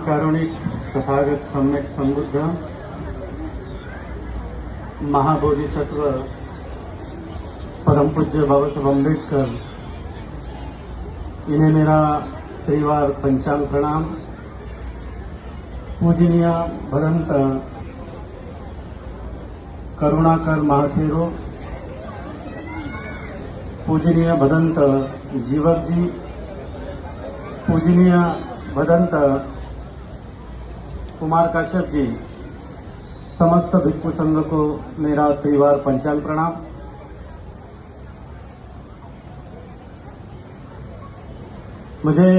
कारुणिक तथागत सम्यक संबुद्ध महाबोधिसत्व परम पूज्य बाबा साहब अम्बेडकर, इन्हें मेरा त्रिवार पंचांग प्रणाम। पूजनीय भदंत करुणाकर महाथेरो, पूजनीय भदंत जीवक जी, पूजनीय भदंत कुमार काश्यप जी, समस्त भिक्षु संघ को मेरा त्रिवार पंचांग प्रणाम। मुझे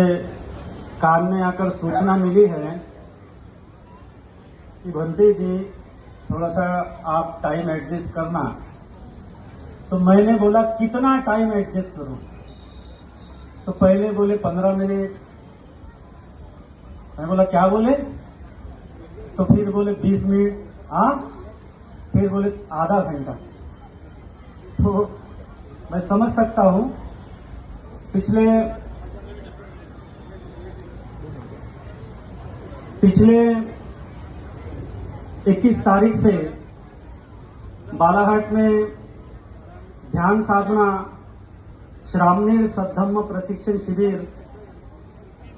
कान में आकर सूचना मिली है कि भंते जी थोड़ा सा आप टाइम एडजस्ट करना। तो मैंने बोला कितना टाइम एडजस्ट करूं? तो पहले बोले 15 मिनट, मैं बोला क्या बोले? तो फिर बोले 20 मिनट, फिर बोले आधा घंटा। तो मैं समझ सकता हूं पिछले 21 तारीख से बालाघाट में ध्यान साधना श्रामणीर सद्धम्म प्रशिक्षण शिविर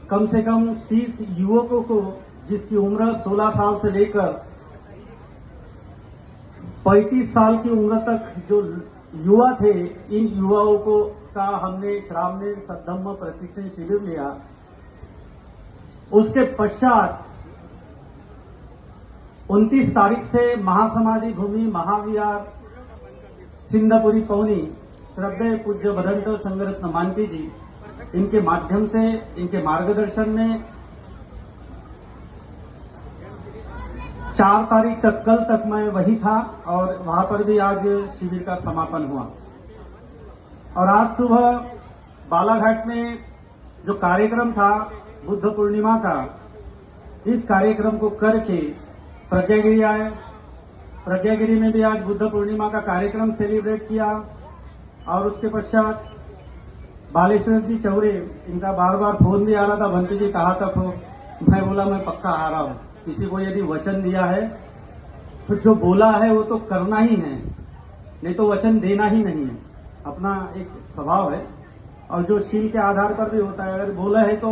कम से कम 30 युवकों को, जिसकी उम्र 16 साल से लेकर 35 साल की उम्र तक जो युवा थे, इन युवाओं को का हमने श्रामणीर सद्धम्म प्रशिक्षण शिविर लिया। उसके पश्चात 29 तारीख से महासमाधि भूमि महाविहार सिंधापुरी पवनी श्रद्धेय पूज्य भदंत संघरत्न मानती जी, इनके माध्यम से, इनके मार्गदर्शन में 4 तारीख तक, कल तक मैं वही था और वहां पर भी आज शिविर का समापन हुआ। और आज सुबह बालाघाट में जो कार्यक्रम था बुद्ध पूर्णिमा का, इस कार्यक्रम को करके प्रज्ञागिरी आए। प्रज्ञागिरी में भी आज बुद्ध पूर्णिमा का कार्यक्रम सेलिब्रेट किया। और उसके पश्चात बालेश्वर जी चौरे, इनका बार बार फोन भी आ रहा था, भंती जी कहाँ तक हो? मैं बोला मैं पक्का आ रहा हूं। किसी को यदि वचन दिया है तो जो बोला है वो तो करना ही है, नहीं तो वचन देना ही नहीं है। अपना एक स्वभाव है और जो शील के आधार पर भी होता है। अगर बोला है तो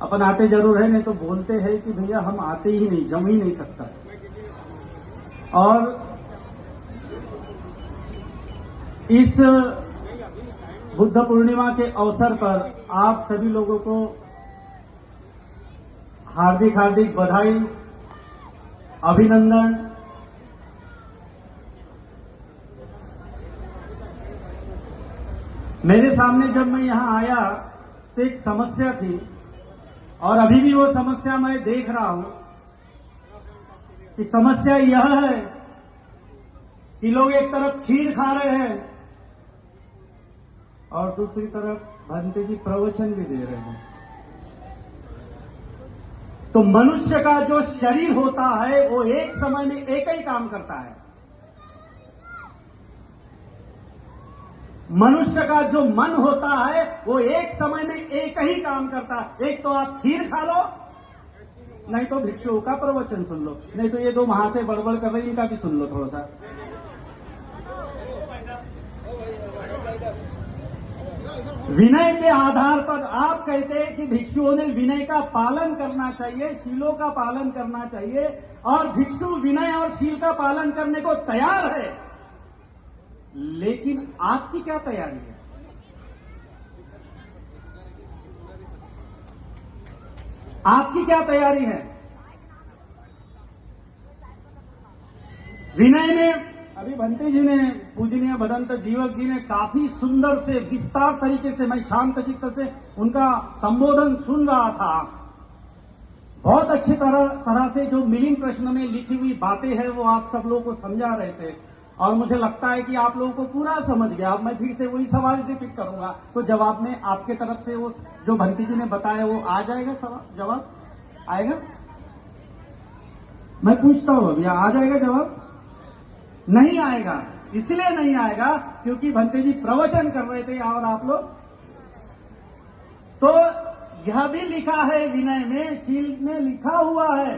अपन आते जरूर है, नहीं तो बोलते हैं कि भैया हम आते ही नहीं, जम ही नहीं सकता। और इस बुद्ध पूर्णिमा के अवसर पर आप सभी लोगों को हार्दिक हार्दिक बधाई, अभिनंदन। मेरे सामने जब मैं यहां आया तो एक समस्या थी और अभी भी वो समस्या मैं देख रहा हूं कि समस्या यह है कि लोग एक तरफ खीर खा रहे हैं और दूसरी तरफ भंते जी प्रवचन भी दे रहे हैं। तो मनुष्य का जो शरीर होता है वो एक समय में एक ही काम करता है। मनुष्य का जो मन होता है वो एक समय में एक ही काम करता है। एक तो आप खीर खा लो, नहीं तो भिक्षुओं का प्रवचन सुन लो, नहीं तो ये दो महाशय बड़बड़ कर रहे हैं, इनका भी सुन लो थोड़ा सा। विनय के आधार पर आप कहते हैं कि भिक्षुओं ने विनय का पालन करना चाहिए, शीलों का पालन करना चाहिए, और भिक्षु विनय और शील का पालन करने को तैयार है। लेकिन आपकी क्या तैयारी है? आपकी क्या तैयारी है? विनय में अभी भंते जी ने, पूजनीय भदंत जीवक जी ने काफी सुंदर से विस्तार तरीके से, मैं शांत चित्त से उनका संबोधन सुन रहा था। बहुत अच्छी तरह से जो मिलिंद प्रश्न में लिखी हुई बातें हैं वो आप सब लोगों को समझा रहे थे और मुझे लगता है कि आप लोगों को पूरा समझ गया। अब मैं फिर से वही सवाल रिपीट करूंगा तो जवाब में आपके तरफ से वो जो भंती जी ने बताया वो आ जाएगा। सवाल जवाब आएगा? मैं पूछता हूं, भैया आ जाएगा जवाब? नहीं आएगा। इसलिए नहीं आएगा क्योंकि भंते जी प्रवचन कर रहे थे और आप लोग तो यह भी लिखा है विनय में, शील में लिखा हुआ है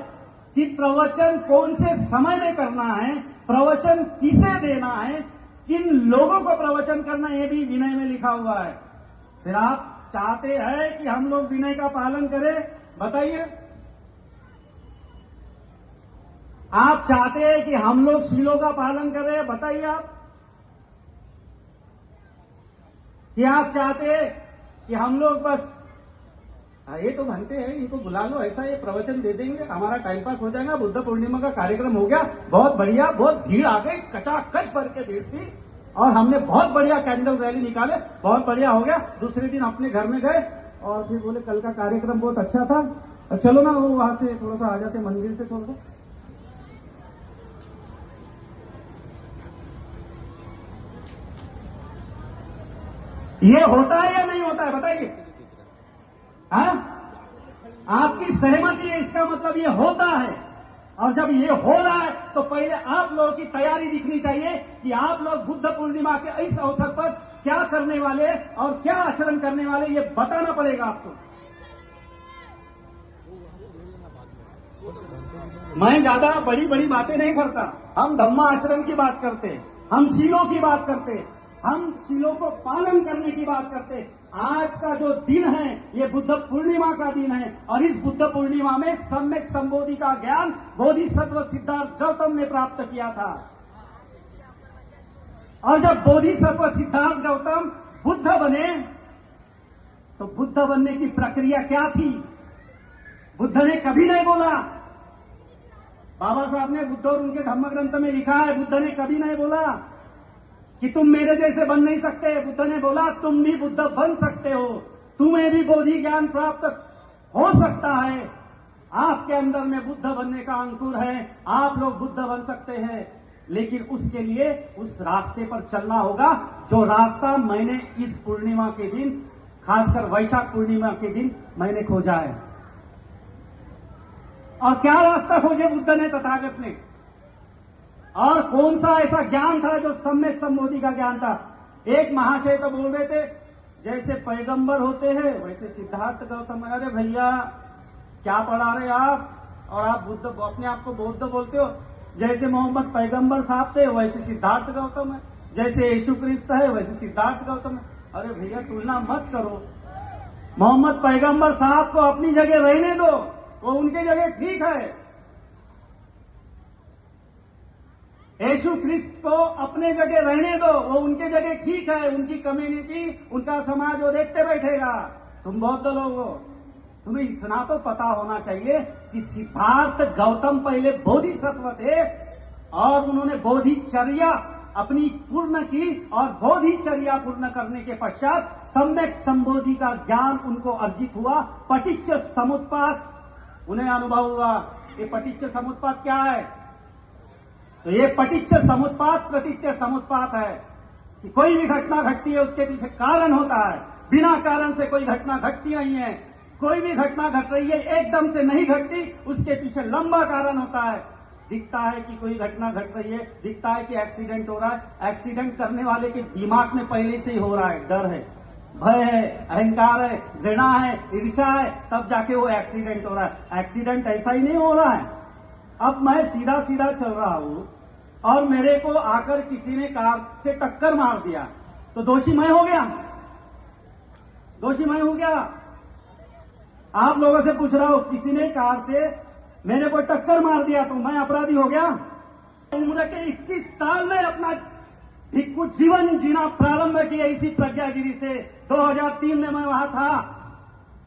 कि प्रवचन कौन से समय में करना है, प्रवचन किसे देना है, किन लोगों को प्रवचन करना, ये भी विनय में लिखा हुआ है। फिर आप चाहते हैं कि हम लोग विनय का पालन करें? बताइए, आप चाहते हैं कि हम लोग शीलों का पालन करें? बताइए आप, कि आप चाहते हैं कि हम लोग बस ये तो बनते हैं, इनको बुला लो, ऐसा ये प्रवचन दे देंगे, हमारा टाइम पास हो जाएगा, बुद्ध पूर्णिमा का कार्यक्रम हो गया, बहुत बढ़िया, बहुत भीड़ आ गई, कचाकच भर के भीड़ थी और हमने बहुत बढ़िया कैंडल रैली निकाले, बहुत बढ़िया हो गया। दूसरे दिन अपने घर में गए और फिर बोले कल का कार्यक्रम बहुत अच्छा था, चलो ना वो वहां से थोड़ा सा आ जाते मंदिर से थोड़ा सा। ये होता है या नहीं होता है? बताइए। हाँ, आपकी सहमति है, इसका मतलब ये होता है। और जब ये हो रहा है तो पहले आप लोगों की तैयारी दिखनी चाहिए कि आप लोग बुद्ध पूर्णिमा के इस अवसर पर क्या करने वाले और क्या आचरण करने वाले, ये बताना पड़ेगा आपको। मैं ज्यादा बड़ी बड़ी बातें नहीं करता, हम धम्मा आचरण की बात करते हैं, हम शीलों की बात करते हैं, हम शीलों को पालन करने की बात करते हैं। आज का जो दिन है ये बुद्ध पूर्णिमा का दिन है और इस बुद्ध पूर्णिमा में सम्यक संबोधि का ज्ञान बोधिसत्व सिद्धार्थ गौतम ने प्राप्त किया था। और जब बोधिसत्व सिद्धार्थ गौतम बुद्ध बने तो बुद्ध बनने की प्रक्रिया क्या थी? बुद्ध ने कभी नहीं बोला, बाबा साहब ने बुद्ध और उनके धम्म ग्रंथ में लिखा है, बुद्ध ने कभी नहीं बोला कि तुम मेरे जैसे बन नहीं सकते। बुद्ध ने बोला तुम भी बुद्ध बन सकते हो, तुम्हें भी बोधि ज्ञान प्राप्त हो सकता है, आपके अंदर में बुद्ध बनने का अंकुर है, आप लोग बुद्ध बन सकते हैं। लेकिन उसके लिए उस रास्ते पर चलना होगा जो रास्ता मैंने इस पूर्णिमा के दिन, खासकर वैशाख पूर्णिमा के दिन मैंने खोजा है। और क्या रास्ता खोजे बुद्ध ने, तथागत ने? और कौन सा ऐसा ज्ञान था जो सम्यक संबोधि का ज्ञान था? एक महाशय तो बोल रहे थे जैसे पैगंबर होते हैं वैसे सिद्धार्थ गौतम। अरे भैया क्या पढ़ा रहे आप, और आप बुद्ध अपने आप को बौद्ध बोलते हो। जैसे मोहम्मद पैगंबर साहब थे वैसे सिद्धार्थ गौतम है, जैसे यीशु क्रिस्त है वैसे सिद्धार्थ गौतम है। अरे भैया तुलना मत करो, मोहम्मद पैगंबर साहब को अपनी जगह रहने दो, वो उनकी जगह ठीक है। यीशु क्रिस्त को अपने जगह रहने दो, वो उनके जगह ठीक है, उनकी कम्युनिटी, उनका समाज वो देखते बैठेगा। तुम बौद्ध लोग हो, तुम्हें इतना तो पता होना चाहिए कि सिद्धार्थ गौतम पहले बोधिसत्व थे और उन्होंने बोधिचर्या अपनी पूर्ण की और बोधिचर्या पूर्ण करने के पश्चात सम्यक संबोधि का ज्ञान उनको अर्जित हुआ। पटिच्च समुत्पात उन्हें अनुभव हुआ। ये पटिच्च समुत्पात क्या है? तो ये पटिच्च समुत्पात प्रतीत्य समुत्पात है कि कोई भी घटना घटती है उसके पीछे कारण होता है, बिना कारण से कोई घटना घटती नहीं है। कोई भी घटना घट रही है एकदम से नहीं घटती, उसके पीछे लंबा कारण होता है। दिखता है कि कोई घटना घट रही है, दिखता है कि एक्सीडेंट हो रहा है, एक्सीडेंट करने वाले के दिमाग में पहले से ही हो रहा है, डर है, भय है, अहंकार है, घृणा है, ईर्ष्या है, तब जाके वो एक्सीडेंट हो रहा है। एक्सीडेंट ऐसा ही नहीं हो रहा है। अब मैं सीधा सीधा चल रहा हूं और मेरे को आकर किसी ने कार से टक्कर मार दिया तो दोषी मैं हो गया, दोषी मैं हो गया। आप लोगों से पूछ रहा हूं, किसी ने कार से मेरे को टक्कर मार दिया तो मैं अपराधी हो गया? उम्र के 21 साल में अपना भिक्षु जीवन जीना प्रारंभ किया इसी प्रज्ञागिरी से। 2003 में मैं वहां था,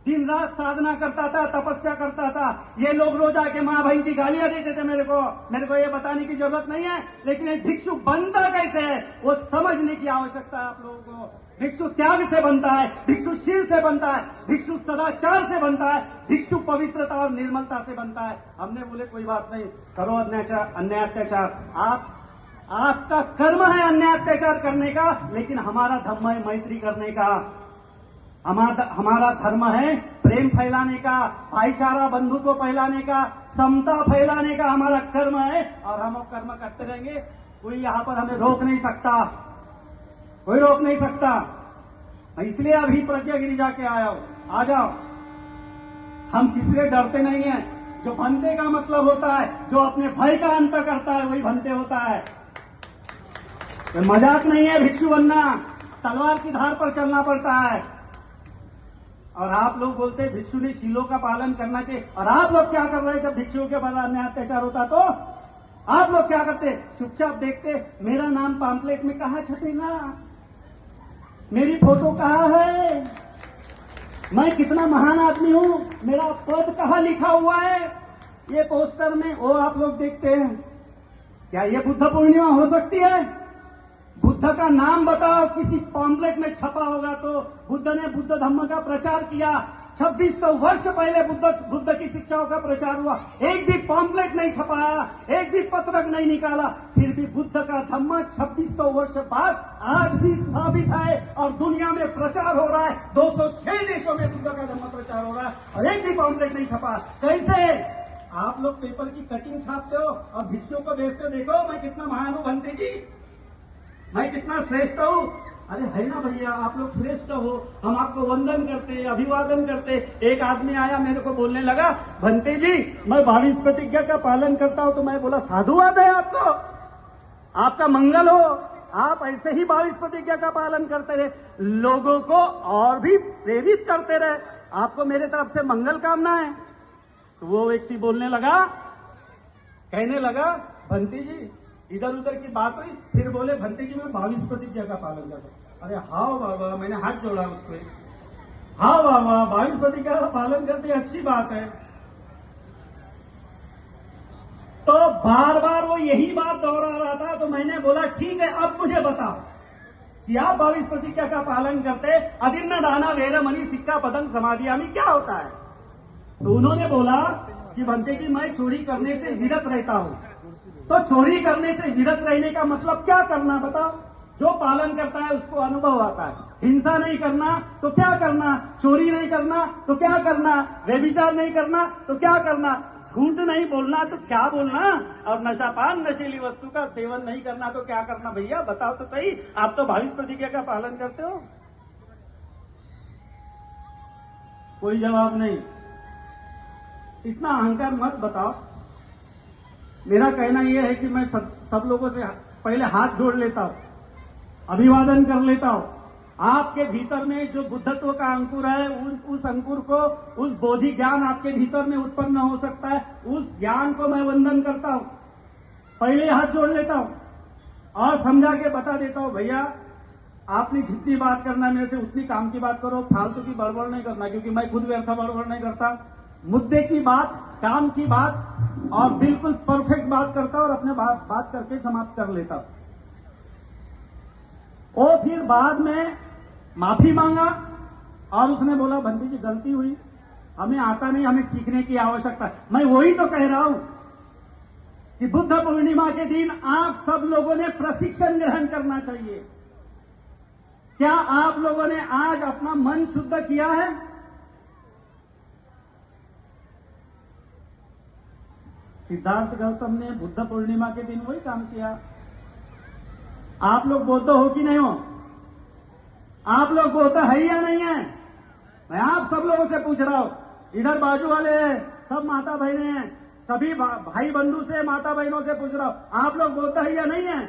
दिन रात साधना करता था, तपस्या करता था। ये लोग रोज आके मां बहन की गालियां देते थे मेरे को ये बताने की जरूरत नहीं है, लेकिन एक भिक्षु बनता कैसे है वो समझने की आवश्यकता है आप लोगों को। भिक्षु त्याग से बनता है, भिक्षु शील से बनता है, भिक्षु सदाचार से बनता है, भिक्षु पवित्रता और निर्मलता से बनता है। हमने बोले कोई बात नहीं, करो अन्याय अत्याचार, आपका कर्म है अन्याय अत्याचार करने का, लेकिन हमारा धर्म है मैत्री करने का, हमारा धर्म है प्रेम फैलाने का, भाईचारा बंधुत्व फैलाने का, समता फैलाने का हमारा कर्म है और हम कर्म करते रहेंगे। कोई यहां पर हमें रोक नहीं सकता, कोई रोक नहीं सकता। इसलिए अभी प्रज्ञागिरी जाके आया हो, आ जाओ, हम किसी से डरते नहीं हैं। जो भंते का मतलब होता है, जो अपने भय का अंत करता है, वही भंते होता है। ये मजाक नहीं है भिक्षु बनना, तलवार की धार पर चलना पड़ता है। और आप लोग बोलते हैं भिक्षु ने शीलों का पालन करना चाहिए, और आप लोग क्या कर रहे हैं? जब भिक्षुओं के ऊपर अन्याय अत्याचार होता तो आप लोग क्या करते? चुपचाप देखते, मेरा नाम पॉम्पलेट में कहाँ छपेगा, मेरी फोटो कहाँ है, मैं कितना महान आदमी हूं, मेरा पद कहाँ लिखा हुआ है ये पोस्टर में, वो आप लोग देखते हैं। क्या ये बुद्ध पूर्णिमा हो सकती है? बुद्ध का नाम बताओ, किसी पॉम्पलेट में छपा होगा तो। बुद्ध ने बुद्ध धम्म का प्रचार किया, 2600 वर्ष पहले बुद्ध की शिक्षाओं का प्रचार हुआ, एक भी पॉम्पलेट नहीं छपाया, एक भी पत्रक नहीं निकाला, फिर भी बुद्ध का धम्म 2600 वर्ष बाद आज भी साबित है और दुनिया में प्रचार हो रहा है। 206 देशों में बुद्ध का धम्म प्रचार हो रहा है और एक भी पॉम्पलेट नहीं छपा। कैसे? आप लोग पेपर की कटिंग छापते हो और भिक्षुओं को बेचते हो। देखो मैं कितना महान हूं भंते जी, मैं कितना श्रेष्ठ हूं। अरे है ना भैया, आप लोग श्रेष्ठ हो, हम आपको वंदन करते, अभिवादन करते। एक आदमी आया मेरे को बोलने लगा, भंते जी मैं 22 प्रतिज्ञा का पालन करता हूं। तो मैं बोला साधुवाद है आपको, आपका मंगल हो, आप ऐसे ही 22 प्रतिज्ञा का पालन करते रहे, लोगों को और भी प्रेरित करते रहे, आपको मेरे तरफ से मंगल कामना है। तो वो व्यक्ति बोलने लगा, कहने लगा, भंते जी इधर उधर की बात हुई, फिर बोले भंते जी मैं 22 प्रतिज्ञा का पालन करता हूं। अरे हाँ बाबा, मैंने हाथ जोड़ा उसको, हाँ बाबा 22 प्रतिज्ञा का पालन करते अच्छी बात है। तो बार बार वो यही बात दोहरा रहा था। तो मैंने बोला ठीक है, अब मुझे बताओ कि आप 22 प्रतिज्ञा का पालन करते, अदिन्न दाना वेरमणि सिक्का पदम समाधियामी क्या होता है? तो उन्होंने बोला कि भंते जी मैं चोरी करने से विरत रहता हूं। तो चोरी करने से विरत रहने का मतलब क्या करना बताओ? जो पालन करता है उसको अनुभव आता है। हिंसा नहीं करना तो क्या करना, चोरी नहीं करना तो क्या करना, व्यभिचार नहीं करना तो क्या करना, झूठ नहीं बोलना तो क्या बोलना, और नशापान नशीली वस्तु का सेवन नहीं करना तो क्या करना? भैया बताओ तो सही, आप तो 22 प्रतिज्ञा का पालन करते हो। कोई जवाब नहीं। इतना अहंकार मत बताओ। मेरा कहना यह है कि मैं सब लोगों से पहले हाथ जोड़ लेता हूं, अभिवादन कर लेता हूं। आपके भीतर में जो बुद्धत्व का अंकुर है, उस अंकुर को, उस बोधि ज्ञान आपके भीतर में उत्पन्न हो सकता है, उस ज्ञान को मैं वंदन करता हूं। पहले हाथ जोड़ लेता हूं और समझा के बता देता हूं, भैया आपने जितनी बात करना है मेरे से उतनी काम की बात करो, फालतू की बड़बड़ नहीं करना, क्योंकि मैं खुद व्यर्थ बड़बड़ नहीं करता। मुद्दे की बात, काम की बात और बिल्कुल परफेक्ट बात करता और अपने बात करके समाप्त कर लेता। और फिर बाद में माफी मांगा और उसने बोला भंते जी गलती हुई, हमें आता नहीं, हमें सीखने की आवश्यकता है। मैं वही तो कह रहा हूं कि बुद्ध पूर्णिमा के दिन आप सब लोगों ने प्रशिक्षण ग्रहण करना चाहिए। क्या आप लोगों ने आज अपना मन शुद्ध किया है? सिद्धार्थ गौतम ने बुद्ध पूर्णिमा के दिन वही काम किया। आप लोग बौद्ध हो कि नहीं हो? आप लोग बौद्ध है या नहीं है? मैं आप सब लोगों से पूछ रहा हूं। इधर बाजू वाले सब माता बहने हैं, सभी भाई बंधु से, माता बहनों से पूछ रहा हूं, आप लोग बौद्ध है या नहीं है?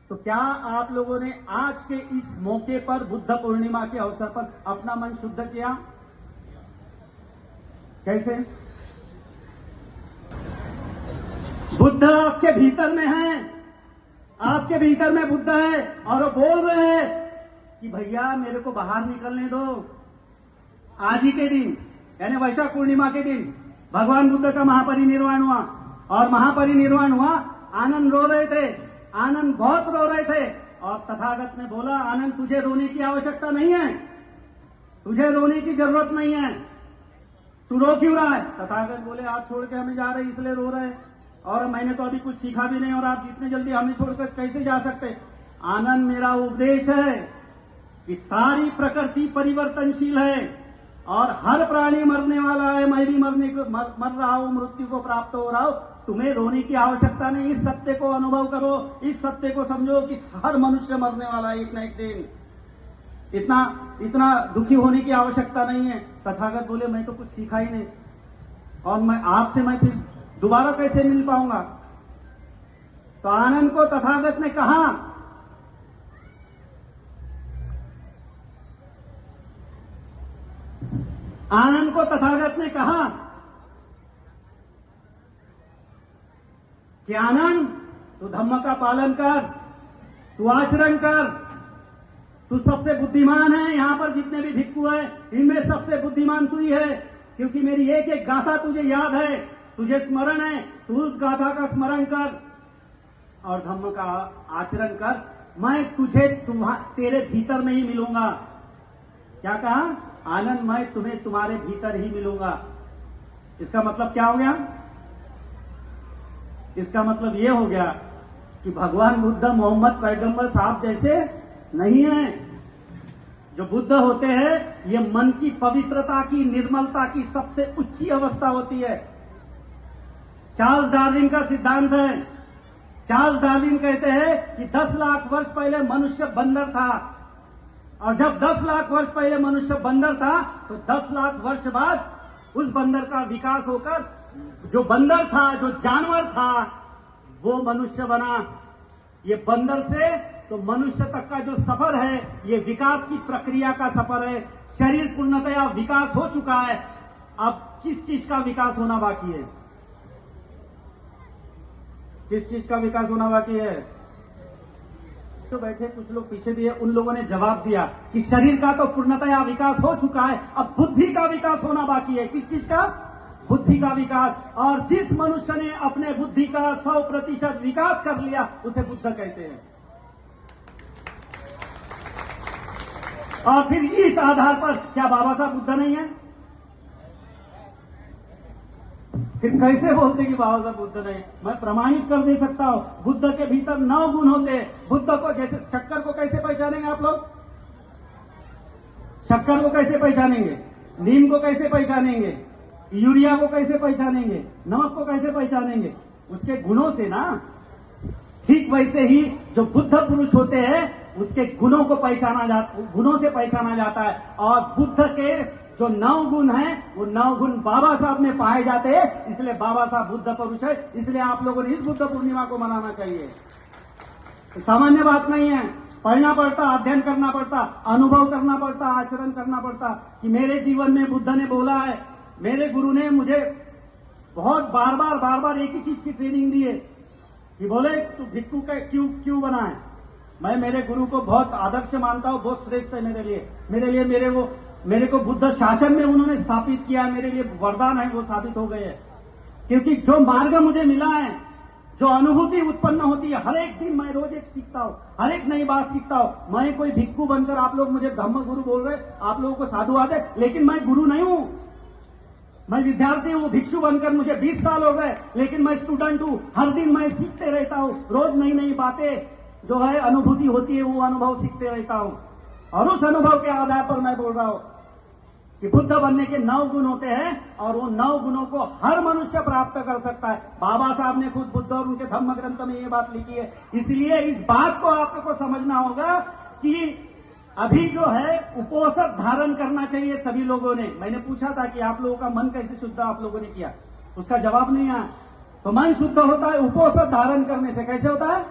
तो क्या आप लोगों ने आज के इस मौके पर, बुद्ध पूर्णिमा के अवसर पर अपना मन शुद्ध किया? कैसे? बुद्ध आपके भीतर में है, आपके भीतर में बुद्ध है और वो बोल रहे हैं कि भैया मेरे को बाहर निकलने दो। आज ही के दिन यानी वैशाख पूर्णिमा के दिन भगवान बुद्ध का महापरिनिर्वाण हुआ और महापरिनिर्वाण हुआ, आनंद रो रहे थे, आनंद बहुत रो रहे थे और तथागत ने बोला आनंद तुझे रोने की आवश्यकता नहीं है, तुझे रोने की जरूरत नहीं है, तू रो क्यों रहा है? तथागत बोले आप छोड़ के हमें जा रहे इसलिए रो रहे हैं और मैंने तो अभी कुछ सीखा भी नहीं और आप जितने जल्दी हमें छोड़कर कैसे जा सकते? आनंद मेरा उपदेश है कि सारी प्रकृति परिवर्तनशील है और हर प्राणी मरने वाला है, मैं भी मर रहा हूं, मृत्यु को प्राप्त हो रहा हूं। तुम्हें रोने की आवश्यकता नहीं, इस सत्य को अनुभव करो, इस सत्य को समझो कि हर मनुष्य मरने वाला है एक न एक दिन। इतना इतना दुखी होने की आवश्यकता नहीं है। तथागत बोले मैं तो कुछ सीखा ही नहीं, और मैं आपसे मैं फिर दोबारा कैसे मिल पाऊंगा। तो आनंद को तथागत ने कहा, आनंद को तथागत ने कहा कि आनंद, तू धम्म का पालन कर, तू आचरण कर, तू सबसे बुद्धिमान है। यहां पर जितने भी भिक्खु है इनमें सबसे बुद्धिमान तू ही है, क्योंकि मेरी एक एक गाथा तुझे याद है, तुझे स्मरण है। तू उस गाथा का स्मरण कर और धम्म का आचरण कर। मैं तुझे तेरे भीतर में ही मिलूंगा। क्या कहा आनंद, मैं तुम्हें तुम्हारे भीतर ही मिलूंगा। इसका मतलब क्या हो गया? इसका मतलब यह हो गया कि भगवान बुद्ध मोहम्मद पैगंबर साहब जैसे नहीं है। जो बुद्ध होते हैं ये मन की पवित्रता की, निर्मलता की सबसे उच्ची अवस्था होती है। चार्ल्स डार्विन का सिद्धांत है। चार्ल्स डार्विन कहते हैं कि 10 लाख वर्ष पहले मनुष्य बंदर था, और जब 10 लाख वर्ष पहले मनुष्य बंदर था तो 10 लाख वर्ष बाद उस बंदर का विकास होकर जो बंदर था, जो जानवर था, वो मनुष्य बना। ये बंदर से तो मनुष्य तक का जो सफर है ये विकास की प्रक्रिया का सफर है। शरीर पूर्णतया विकास हो चुका है, अब किस चीज का विकास होना बाकी है? किस चीज का विकास होना बाकी है? तो बैठे कुछ लोग पीछे भी है, उन लोगों ने जवाब दिया कि शरीर का तो पूर्णतया विकास हो चुका है, अब बुद्धि का विकास होना बाकी है। किस चीज का? बुद्धि का विकास। और जिस मनुष्य ने अपने बुद्धि का 100% विकास कर लिया उसे बुद्ध कहते हैं। और फिर इस आधार पर क्या बाबा साहब बुद्ध नहीं है? फिर कैसे बोलते कि बाबा साहब बुद्ध नहीं? मैं प्रमाणित कर दे सकता हूं, बुद्ध के भीतर 9 गुण होते हैं। बुद्ध को जैसे शक्कर को कैसे पहचानेंगे आप लोग? शक्कर को कैसे पहचानेंगे? नीम को कैसे पहचानेंगे? यूरिया को कैसे पहचानेंगे? नमक को कैसे पहचानेंगे? उसके गुणों से ना। ठीक वैसे ही जो बुद्ध पुरुष होते हैं उसके गुणों को गुणों से पहचाना जाता है। और बुद्ध के जो 9 गुण हैं वो 9 गुण बाबा साहब में पाए जाते हैं, इसलिए बाबा साहब बुद्ध पुरुष है। इसलिए आप लोगों ने इस बुद्ध पूर्णिमा को मनाना चाहिए। सामान्य बात नहीं है, पढ़ना पड़ता, अध्ययन करना पड़ता, अनुभव करना पड़ता, आचरण करना पड़ता कि मेरे जीवन में बुद्ध ने बोला है। मेरे गुरु ने मुझे बहुत बार बार एक ही चीज की ट्रेनिंग दी है कि बोले तू भिक्खु का क्यों बना है। मैं मेरे गुरु को बहुत आदर्श मानता हूं, बहुत श्रेष्ठ है मेरे को बुद्ध शासन में उन्होंने स्थापित किया, मेरे लिए वरदान है, वो साबित हो गए हैं। क्योंकि जो मार्ग मुझे मिला है, जो अनुभूति उत्पन्न होती है, हर एक दिन मैं रोज एक सीखता हूं, हर एक नई बात सीखता हूं। मैं कोई भिक्खु बनकर, आप लोग मुझे धम्म गुरु बोल रहे, आप लोगों को साधुवाद है, लेकिन मैं गुरु नहीं हूं। मैं विद्यार्थी हूं। भिक्षु बनकर मुझे 20 साल हो गए, लेकिन मैं स्टूडेंट हूं। हर दिन मैं सीखते रहता हूं, रोज नई नई बातें जो है अनुभूति होती है वो अनुभव सीखते रहता हूं। और उस अनुभव के आधार पर मैं बोल रहा हूं कि बुद्ध बनने के 9 गुण होते हैं, और वो 9 गुणों को हर मनुष्य प्राप्त कर सकता है। बाबा साहब ने खुद बुद्ध और उनके धम्म ग्रंथ में ये बात लिखी है। इसलिए इस बात को आपको समझना होगा कि अभी जो है उपोषण धारण करना चाहिए सभी लोगों ने। मैंने पूछा था कि आप लोगों का मन कैसे शुद्ध आप लोगों ने किया, उसका जवाब नहीं आया। तो मन शुद्ध होता है उपोषण धारण करने से। कैसे होता है?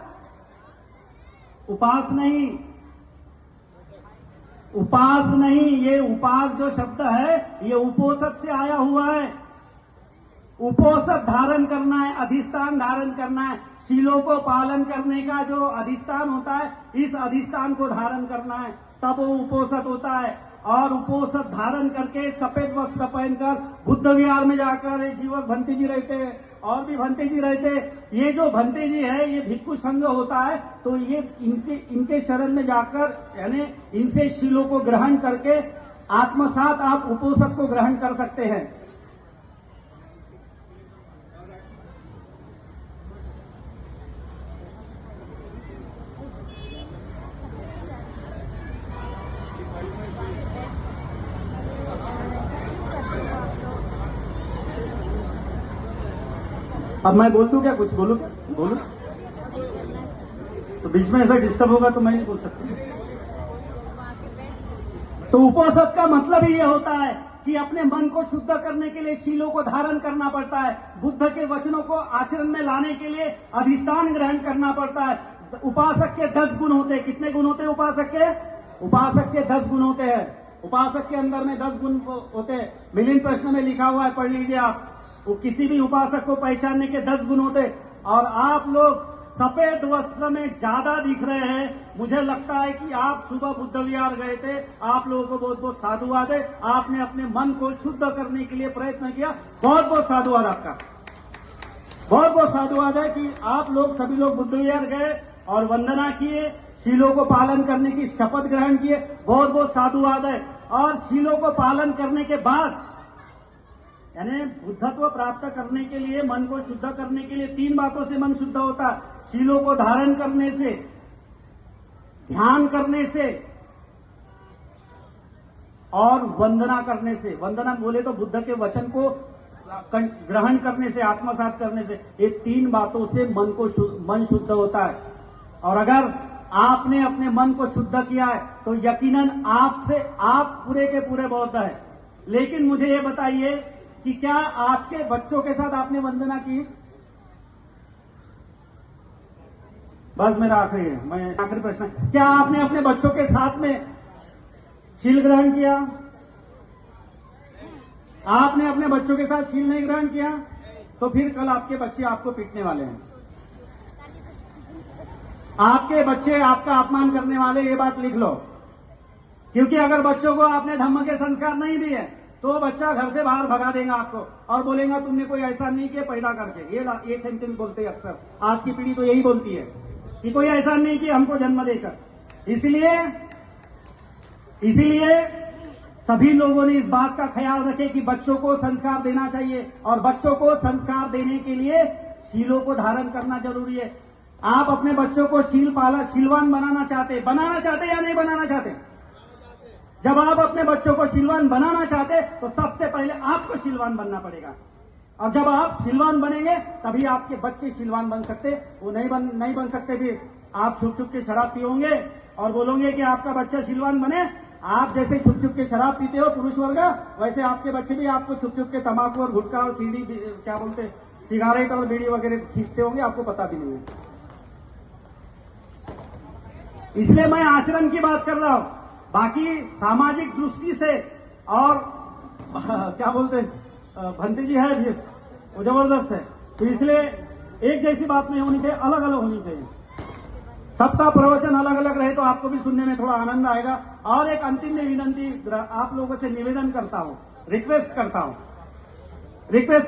उपास नहीं, उपास नहीं, ये उपास जो शब्द है ये उपोषण से आया हुआ है। उपोषण धारण करना है, अधिष्ठान धारण करना है। शीलों को पालन करने का जो अधिष्ठान होता है, इस अधिष्ठान को धारण करना है, तब वो उपोषण होता है। और उपोषण धारण करके सफेद वस्त्र पहनकर बुद्ध विहार में जाकर एक जीवक भंते जी रहते हैं, और भी भंते जी रहते हैं। ये जो भंते जी है ये भिक्खु संघ होता है, तो ये इनके शरण में जाकर यानी इनसे शीलों को ग्रहण करके आत्मसात आप उपोषण को ग्रहण कर सकते हैं। अब मैं बोल दूं क्या? कुछ बोलूं क्या? बोलूं तो बीच में ऐसा डिस्टर्ब होगा तो मैं नहीं बोल सकता। तो उपोषद का मतलब ही यह होता है कि अपने मन को शुद्ध करने के लिए शीलों को धारण करना पड़ता है। बुद्ध के वचनों को आचरण में लाने के लिए अधिष्ठान ग्रहण करना पड़ता है। उपासक के 10 गुण होते हैं। कितने गुण होते हैं उपासक के? उपासक के 10 गुण होते हैं। उपासक के अंदर में 10 गुण होते हैं। मिलिंद प्रश्न में लिखा हुआ है, पढ़ लीजिए आप। वो किसी भी उपासक को पहचानने के 10 गुण होते हैं। और आप लोग सफेद वस्त्र में ज्यादा दिख रहे हैं। मुझे लगता है कि आप सुबह बुद्ध विहार गए थे। आप लोगों को बहुत बहुत साधुवाद है। आपने अपने मन को शुद्ध करने के लिए प्रयत्न किया। बहुत बहुत साधुवाद आपका। बहुत बहुत साधुवाद है कि आप लोग सभी लोग बुद्ध विहार गए और वंदना किए, शीलों को पालन करने की शपथ ग्रहण किए। बहुत बहुत साधुवाद है। और शीलों को पालन करने के बाद यानी बुद्धत्व प्राप्त करने के लिए, मन को शुद्ध करने के लिए 3 बातों से मन शुद्ध होता है। शीलों को धारण करने से, ध्यान करने से और वंदना करने से। वंदना बोले तो बुद्ध के वचन को ग्रहण करने से, आत्मसात करने से। ये 3 बातों से मन शुद्ध होता है। और अगर आपने अपने मन को शुद्ध किया है तो यकीनन आप पूरे के पूरे बौद्ध है। लेकिन मुझे ये बताइए कि क्या आपके बच्चों के साथ आपने वंदना की? बस मेरा आखिरी प्रश्न, क्या आपने अपने बच्चों के साथ में शील ग्रहण किया? आपने अपने बच्चों के साथ शील नहीं ग्रहण किया तो फिर कल आपके बच्चे आपको पीटने वाले हैं। आपके बच्चे आपका अपमान करने वाले, ये बात लिख लो। क्योंकि अगर बच्चों को आपने धम्म के संस्कार नहीं दिए तो बच्चा घर से बाहर भगा देगा आपको और बोलेगा तुमने कोई ऐसा नहीं किया पैदा करके। ये सेंटेंस बोलते हैं अक्सर। आज की पीढ़ी तो यही बोलती है कि कोई ऐसा नहीं किया हमको जन्म देकर। इसीलिए सभी लोगों ने इस बात का ख्याल रखे कि बच्चों को संस्कार देना चाहिए। और बच्चों को संस्कार देने के लिए शीलों को धारण करना जरूरी है। आप अपने बच्चों को शीलवान बनाना चाहते या नहीं बनाना चाहते? जब आप अपने बच्चों को शीलवान बनाना चाहते तो सबसे पहले आपको शीलवान बनना पड़ेगा। और जब आप शीलवान बनेंगे तभी आपके बच्चे शीलवान बन सकते। वो नहीं बन सकते भी आप छुप छुप के शराब पियोगे और बोलोगे कि आपका बच्चा शीलवान बने। आप जैसे छुप छुप के शराब पीते हो पुरुष वर्ग, वैसे आपके बच्चे भी आपको छुप छुप के तंबाकू और गुटखा और सिगारेट और बीड़ी वगैरह खींचते होंगे, आपको पता भी नहीं है। इसलिए मैं आचरण की बात कर रहा हूं। बाकी सामाजिक दृष्टि से और भंते जी है भी वो जबरदस्त है। तो इसलिए एक जैसी बात नहीं होनी चाहिए, अलग अलग होनी चाहिए। सबका प्रवचन अलग अलग रहे तो आपको भी सुनने में थोड़ा आनंद आएगा। और एक अंतिम में विनंती आप लोगों से निवेदन करता हूं, रिक्वेस्ट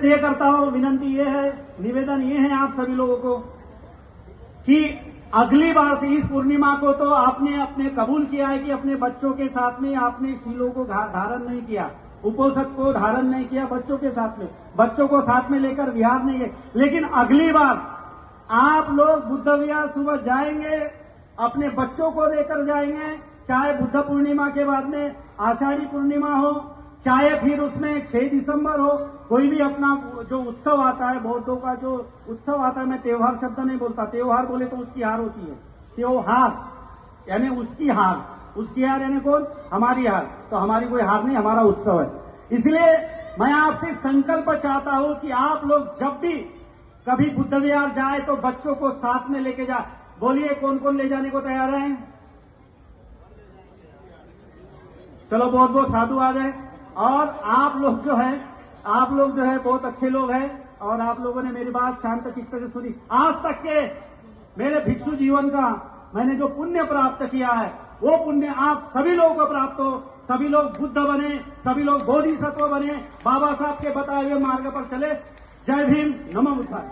ये करता हूं, विनंती ये है, निवेदन ये है आप सभी लोगों को कि अगली बार से इस पूर्णिमा को तो आपने अपने कबूल किया है कि अपने बच्चों के साथ में आपने शीलों को धारण नहीं किया, उपोषद को धारण नहीं किया बच्चों के साथ में, बच्चों को साथ में लेकर विहार नहीं गए। लेकिन अगली बार आप लोग बुद्ध विहार सुबह जाएंगे, अपने बच्चों को लेकर जाएंगे, चाहे बुद्ध पूर्णिमा के बाद में आषाढ़ी पूर्णिमा हो, चाहे फिर उसमें 6 दिसंबर हो, कोई भी अपना जो उत्सव आता है, बौद्धों का जो उत्सव आता है, मैं त्योहार शब्द नहीं बोलता, त्योहार बोले तो उसकी हार होती है। त्योहार यानी उसकी हार यानी कौन? हमारी हार। तो हमारी कोई हार नहीं, हमारा उत्सव है। इसलिए मैं आपसे संकल्प चाहता हूं कि आप लोग जब भी कभी बुद्ध विहार जाए तो बच्चों को साथ में लेके जा। बोलिए कौन कौन ले जाने को तैयार है? चलो बहुत बहुत साधुवाद है। और आप लोग जो है बहुत अच्छे लोग हैं और आप लोगों ने मेरी बात शांत चित्त से सुनी। आज तक के मेरे भिक्षु जीवन का मैंने जो पुण्य प्राप्त किया है वो पुण्य आप सभी लोगों को प्राप्त हो। सभी लोग बुद्ध बने, सभी लोग बोधिसत्व बने, बाबा साहब के बताए हुए मार्ग पर चले। जय भीम, नमो बुद्धाय।